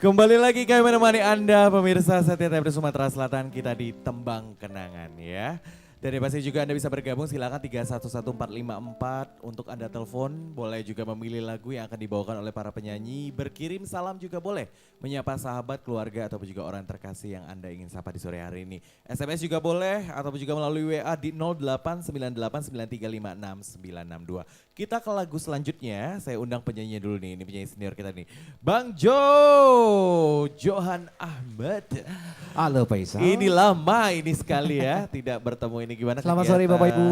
Kembali lagi kami menemani Anda pemirsa setiap dari Sumatera Selatan, kita di Tembang Kenangan ya. Dan pasti juga Anda bisa bergabung, silakan 311454 untuk Anda telepon. Boleh juga memilih lagu yang akan dibawakan oleh para penyanyi. Berkirim salam juga boleh, menyapa sahabat, keluarga ataupun juga orang terkasih yang Anda ingin sapa di sore hari ini. SMS juga boleh ataupun juga melalui WA di 089893566962. Kita ke lagu selanjutnya, saya undang penyanyinya dulu nih, ini penyanyi senior kita nih. Bang Johan Ahmad. Halo Faisal. Ini lama ini sekali ya, tidak bertemu ini gimana Selamat kegiatan? sore Bapak Ibu.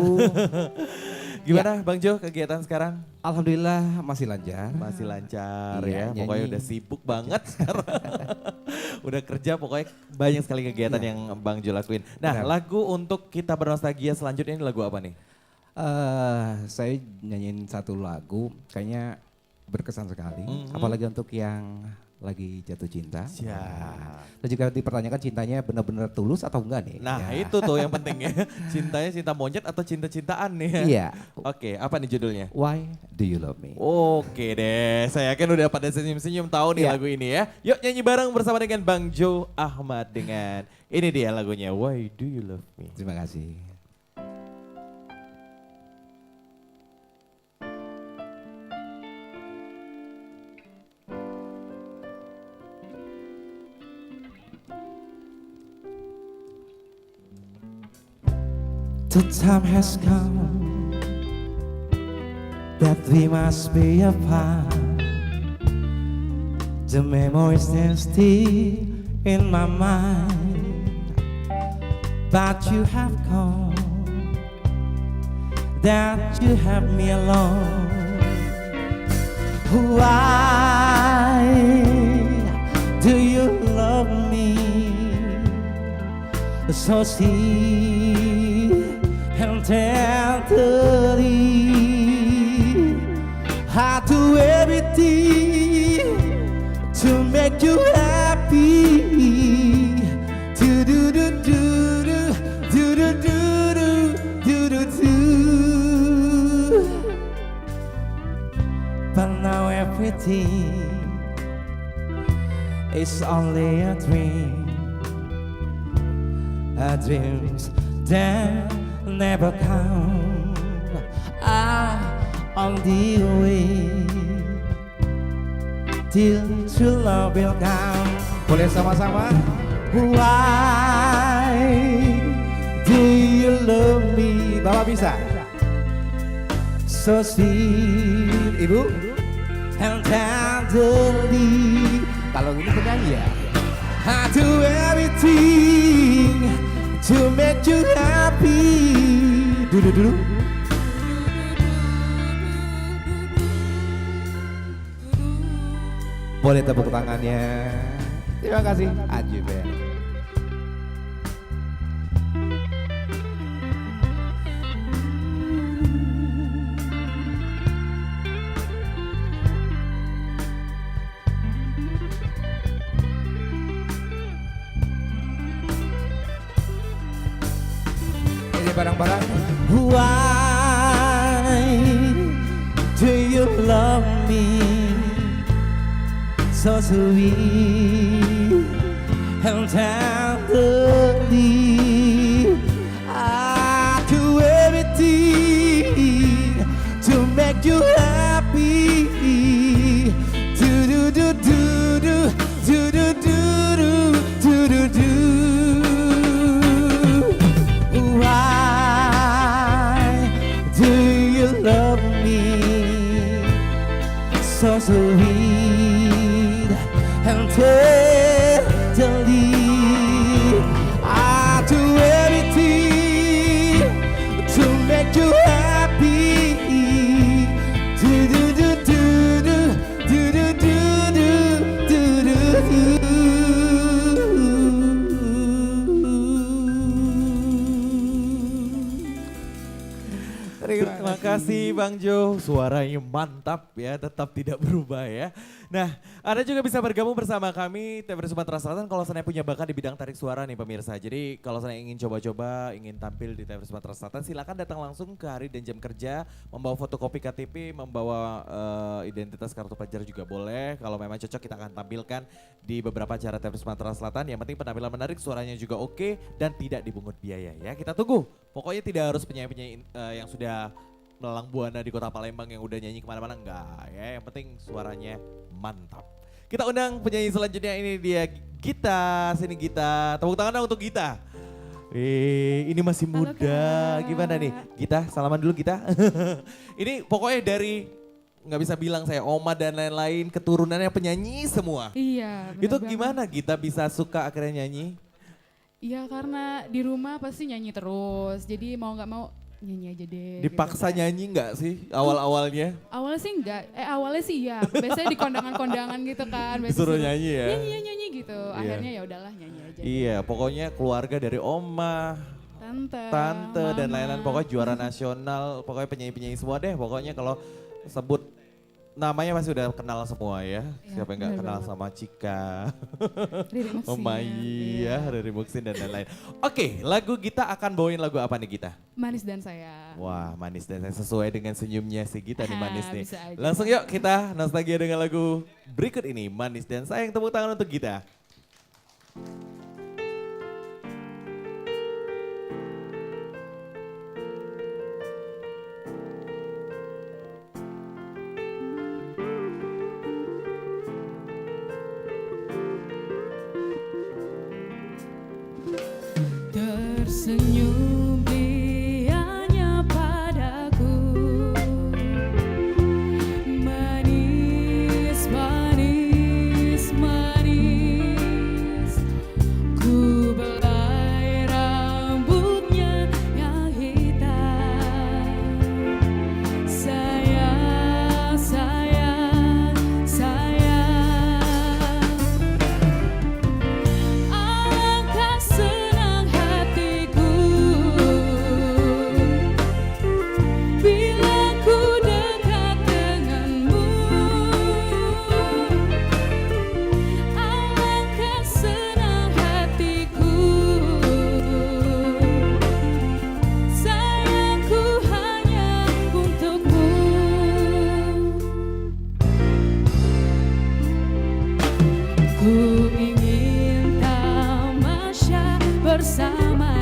Gimana Bang Jo kegiatan sekarang? Alhamdulillah masih lancar. Masih lancar Iya, ya, pokoknya nyanyi. udah sibuk banget sekarang. Udah kerja pokoknya banyak sekali kegiatan Iya. yang Bang Jo lakuin. Nah Benar. lagu untuk kita bernostalgia selanjutnya ini lagu apa nih? Saya nyanyiin satu lagu, kayaknya berkesan sekali. Apalagi untuk yang lagi jatuh cinta. Siap. Dan juga dipertanyakan cintanya benar-benar tulus atau enggak nih? Nah Ya. itu tuh yang penting ya, cintanya cinta monyet atau cinta-cintaan nih ya? Iya. Oke, apa nih judulnya? Why do you love me? Oke deh, saya yakin udah pada senyum-senyum tahu nih Iya. lagu ini ya. Yuk nyanyi bareng bersama dengan Bang Jo Ahmad dengan ini dia lagunya Why Do You Love Me. Terima kasih. The time has come that we must be apart. The memories stand still in my mind, but you have gone, that you have me alone. Why do you love me so sweet and tenderly? I do everything to make you happy. Do do do do do do do do do do do. But now everything is only a dream. Dreams that never come. On the way till true love will come. Boleh sama-sama? Why do you love me? Bapak bisa? So sweet, Ibu, and tenderly. Kalau ini penyanyi ya. I do everything to make you happy. Dulu. Boleh tepuk tangannya. Terima kasih. Ajib ya. Ini barang-barang. Why do you love me so sweet and tenderly? I do everything to make you happy. Do do do do do do do do do do do. Why do you love me so sweet and tenderly? I do everything to make you happy. Do do do do do do do do do do. Terima kasih Bang Jo, suaranya mantap ya, tetap tidak berubah ya. Nah, Anda juga bisa bergabung bersama kami TVRI Sumatera Selatan kalau saya punya bakat di bidang tarik suara nih pemirsa. Jadi kalau saya ingin coba-coba, ingin tampil di TVRI Sumatera Selatan, silakan datang langsung ke hari dan jam kerja, membawa fotokopi KTP, membawa identitas kartu pelajar juga boleh. Kalau memang cocok kita akan tampilkan di beberapa acara TVRI Sumatera Selatan. Yang penting penampilan menarik, suaranya juga oke dan tidak dipungut biaya ya. Kita tunggu. Pokoknya tidak harus penyanyi-penyanyi yang sudah melalang buana di kota Palembang yang udah nyanyi kemana-mana, enggak ya. Yang penting suaranya mantap. Kita undang penyanyi selanjutnya, ini dia Gita. Sini Gita, tepuk tangan untuk Gita. Ini masih muda, Kak. gimana nih? Gita, salaman dulu Gita. Ini pokoknya dari nggak bisa bilang saya oma dan lain-lain, keturunannya penyanyi semua. Iya. Itu bener gimana banget. Gita bisa suka akhirnya nyanyi? Iya karena di rumah pasti nyanyi terus. Jadi mau nggak mau nyanyi aja deh. Dipaksa gitu, Kak. nyanyi nggak sih awal-awalnya? Awalnya sih enggak. Awalnya sih iya. Biasanya di kondangan-kondangan gitu kan. Biasanya Disuruh suruh nyanyi ya? Nyanyi gitu. Akhirnya ya udahlah nyanyi aja. Iya, pokoknya keluarga dari oma, tante dan mama. lain-lain, pokoknya juara nasional, pokoknya penyanyi-penyanyi semua deh. Pokoknya kalau sebut namanya pasti udah kenal semua ya. Ya, Siapa yang nggak bener kenal banget. sama Cika, Riri Muksin, Oma iya. ya, Riri Muksin dan lain-lain. Oke, lagu Gita akan bawain lagu apa nih Gita? Manis dan saya. Wah, manis dan saya, sesuai dengan senyumnya si Gita nih, manis nih. Bisa aja. Langsung yuk kita nostalgia dengan lagu berikut ini, Manis dan Sayang. Tepuk tangan untuk Gita. Tersenyum dianya padaku, manis, manis, manis. Ku belai rambutnya yang hitam. Sayang, sayang, sayang. Alangkah senang hatiku bila ku dekat denganmu. Alangkah senang hatiku, sayangku hanya untukmu. Ku ingin tamasya bersama,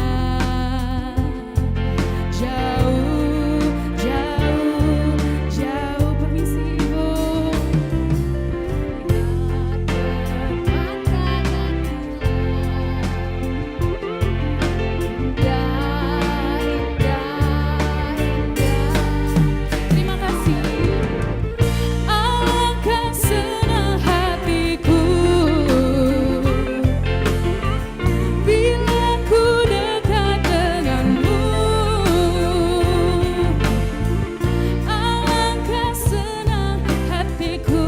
jauh, jauh, jauh. Permisi Bu. Lihat depan kanan indah, indah, indah. Terima kasih. Alangkah senang hatiku bila ku dekat denganmu. Alangkah senang hatiku,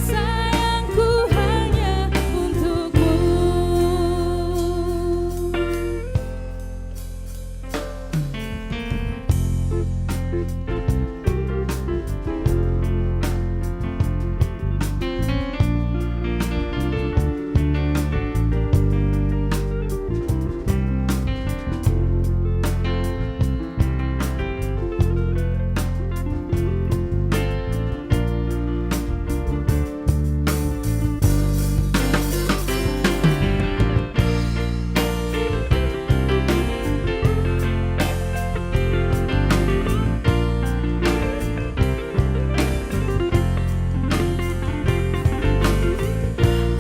sayangku hanya untukmu.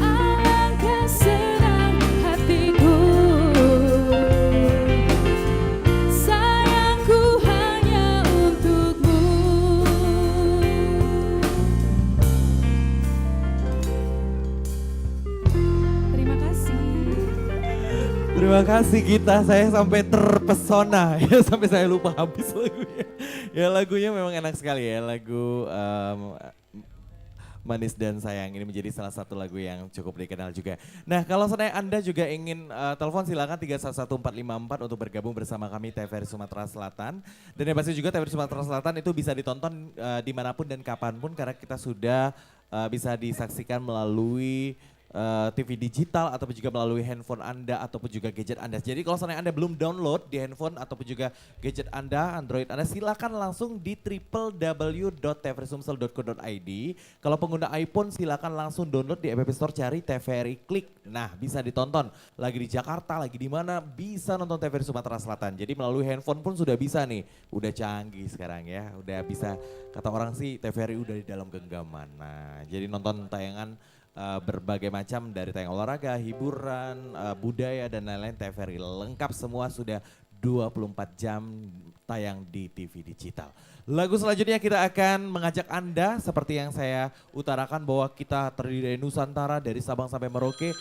Alangkah senang hatiku, sayangku hanya untukmu. Terima kasih. Terima kasih Gita, saya sampai terpesona ya, sampai saya lupa habis lagunya. Ya lagunya memang enak sekali ya, lagu Manis dan Sayang ini menjadi salah satu lagu yang cukup dikenal juga. Nah kalau seandainya Anda juga ingin telepon silakan 311454 untuk bergabung bersama kami TVRI Sumatera Selatan. Dan yang pasti juga TVRI Sumatera Selatan itu bisa ditonton dimanapun dan kapanpun karena kita sudah bisa disaksikan melalui TV digital ataupun juga melalui handphone Anda ataupun juga gadget Anda. Jadi kalau seandainya Anda belum download di handphone ataupun juga gadget Anda, Android Anda, silakan langsung di www.tvrisumsel.co.id. Kalau pengguna iPhone silakan langsung download di App Store, cari TVRI Klik. Nah bisa ditonton, lagi di Jakarta, lagi di mana, bisa nonton TVRI Sumatera Selatan. Jadi melalui handphone pun sudah bisa nih, udah canggih sekarang ya. Udah bisa, kata orang sih TVRI udah di dalam genggaman. Nah jadi nonton tayangan berbagai macam dari tayang olahraga, hiburan, budaya dan lain-lain TVRI lengkap semua sudah 24 jam tayang di TV digital. Lagu selanjutnya kita akan mengajak Anda seperti yang saya utarakan bahwa kita terdiri dari Nusantara dari Sabang sampai Merauke.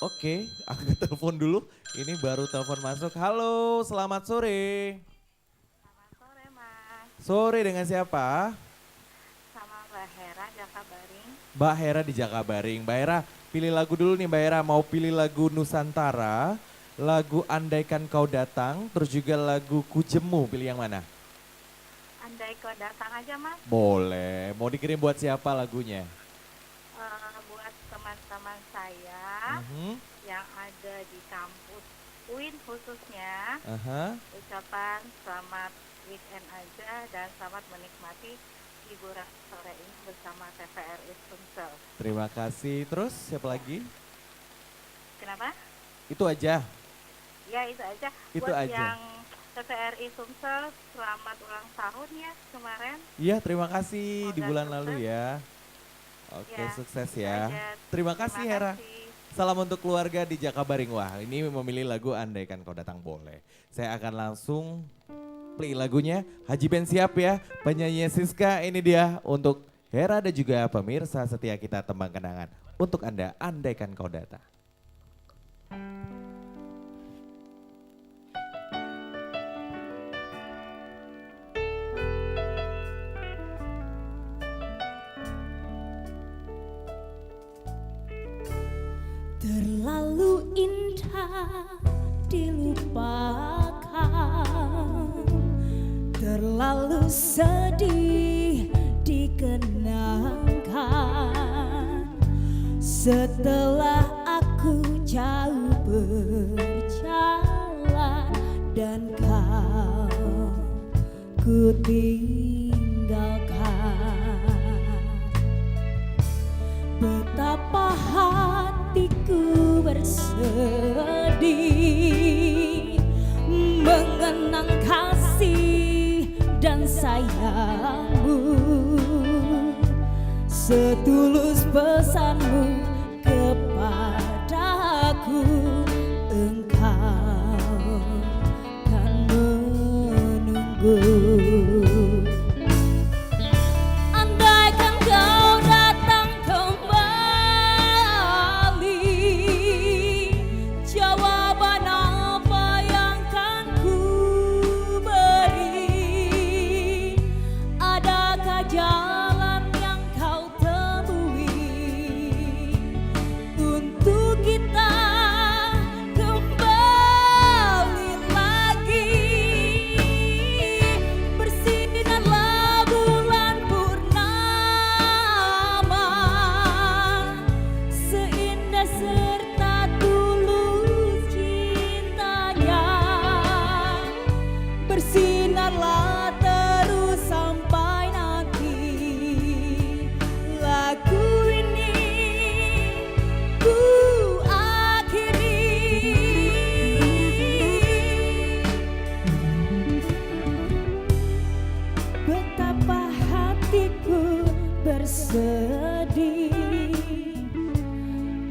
Oke, aku telepon dulu. Ini baru telepon masuk. Halo, selamat sore. Selamat sore, Mas. Sore dengan siapa? Sama Mbak Hera, Jakabaring. Mbak Hera di Jakabaring. Mbak Hera, pilih lagu dulu nih Mbak Hera. Mau pilih lagu Nusantara, lagu Andaikan Kau Datang, terus juga lagu Kujemu. Pilih yang mana? Andai kau datang aja, Mas. Boleh. Mau dikirim buat siapa lagunya? Buat teman-teman saya Mhm. yang ada di kampus UIN khususnya, Aha. ucapan selamat weekend aja dan selamat menikmati hiburan sore ini bersama TVRI Sumsel. Terima kasih. Terus siapa lagi? Kenapa? Itu aja. Ya itu aja. Itu Buat aja. yang TVRI Sumsel, selamat ulang tahun ya kemarin. Iya, terima kasih di Semoga bulan sukses. lalu ya. Oke, Ya, sukses itu ya. aja. Terima kasih Hera. kasih. Salam untuk keluarga di Jakabaring. Wah, ini memilih lagu Andaikan Kau Datang boleh. Saya akan langsung play lagunya. Haji Ben siap ya. Penyanyi Siska ini dia untuk Hera dan juga pemirsa setia kita Tembang Kenangan. Untuk Anda, Andaikan Kau Datang. Terlalu indah dilupakan, terlalu sedih dikenangkan. Setelah aku jauh berjalan dan kau ku tinggalkan, betapa hatiku bersedih mengenang kasih dan sayangmu, setulus pesanmu kepadaku, engkau kan menunggu. Andaikan kau datang kembali, jawaban apa yang kan ku beri? Adakah jalan yang kau temui untuk kita kembali lagi? Bersinarlah bulan purnama, seindah serta tulus cintanya. Bersinarlah terus sampai nanti lagu ini ku akhiri. Betapa hatiku bersedih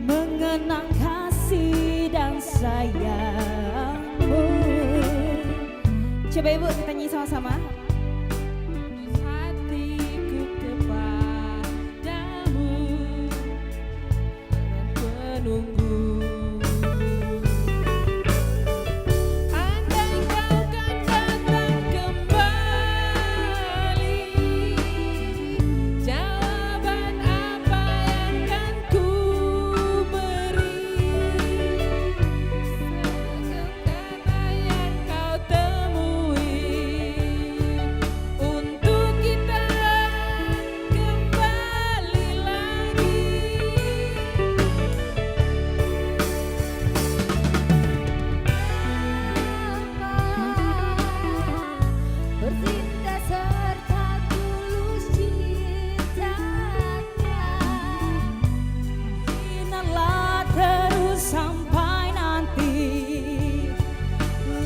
mengenang kasih dan sayangmu. Coba ibu kita nyanyi sama-sama. Hatiku kepadamu dan penunggu. Andai kau kan datang kembali, jawaban apa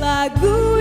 lagu